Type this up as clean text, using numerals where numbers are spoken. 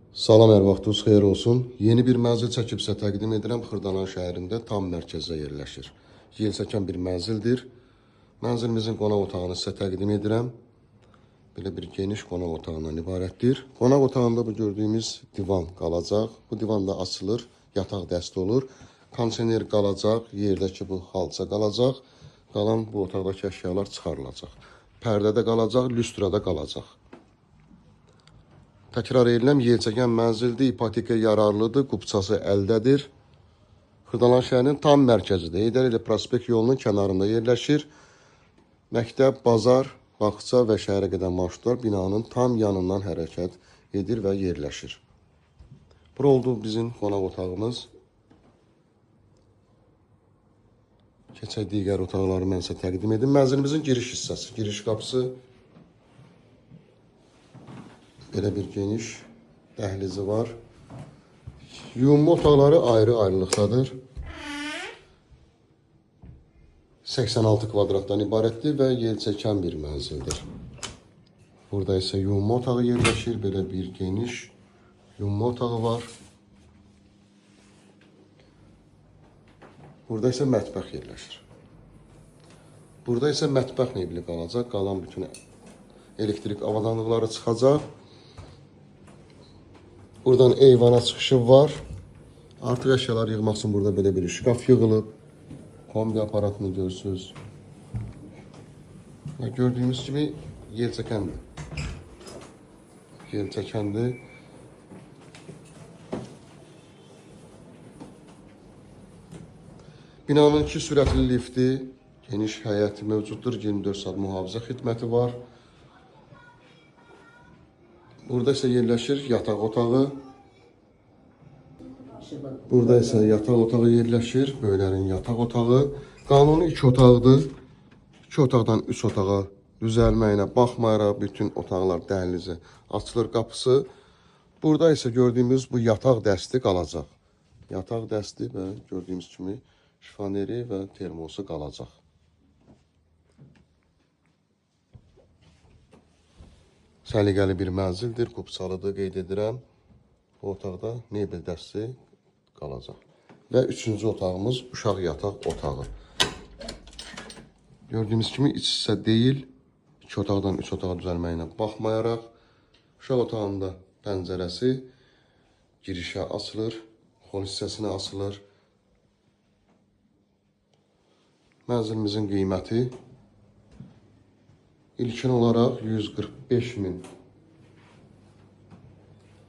Salam, hər vaxtınız xeyir olsun. Yeni bir mənzil çəkib sizə təqdim edirəm. Xırdalan şəhərində tam mərkəzdə yerləşir. Yelçəkən bir mənzildir. Mənzilimizin qonaq otağını sizə təqdim edirəm. Belə bir geniş qonaq otağından ibarətdir. Qonaq otağında bu gördüyümüz divan qalacaq. Bu divan da açılır, yataq dəsti olur. Kondisioner qalacaq, yerdəki bu xalça qalacaq. Qalan bu otaqdakı əşyalar çıxarılacaq. Pərdədə qalacaq, lüstrada qalacaq. Təkrar edirəm, yelçəkən mənzildir, ipoteka yararlıdır, qubçası əldədir. Xırdalan şəhərinin tam mərkəzidir. Heydər Əliyev prospekt yolunun kənarında yerləşir. Məktəb, bazar, bağça və şəhərə gedən marşrutlar binanın tam yanından hərəkət edir və yerləşir. Bura oldu bizim qonaq otağımız. Keçək digər otaqları mən sizə təqdim edim. Mənzilimizin giriş hissəsi, giriş qapısı. Belə bir geniş dəhlizi var. Yuyunma otaqları ayrı-ayrılıqdadır. 86 kvadratdan ibarətdir və yelçəkən bir mənzildir. Burada isə yuyunma otağı yerləşir. Belə bir geniş yuyunma otağı var. Burada isə mətbəx yerləşir. Burada isə mətbəx mebeli qalacaq. Qalan bütün elektrik avadanlıqları çıxacaq. Buradan eyvana çıxışı var. Artıq əşyalar yığmaq üçün burada belə bir şkaf yığılıb. Kombi aparatını görürsünüz. Və gördüyünüz kimi yelçəkəndir. Yelçəkəndir. Binanın 2 sürətli lifti, geniş həyəti mövcuddur. 24 saat mühafizə xidməti var. Burada isə yerləşir yataq otağı. Burada isə yataq otağı yerləşir. Böylərin yataq otağı. Qanuni 2 otaqdır. 2 otaqdan 3 otağa düzəlməyinə baxmayaraq bütün otaqlar dəhlizə açılır qapısı. Burada isə gördüyümüz bu yataq dəsti qalacaq. Yataq dəsti və gördüyümüz kimi şifoneri və termosu qalacaq. Səliqəli bir mənzildir, qubçalıdır, qeyd edirəm. Bu otaqda mebel dəsti qalacaq. Və 3-cü otağımız uşaq yataq otağı. Gördüyümüz kimi iç hissə deyil. 2 otaqdan 3 otağa düzəlməyinə baxmayaraq, uşaq otağında pəncərəsi girişə açılır, xol hissəsinə açılır. Mənzilimizin qiyməti ilkin olaraq 145.000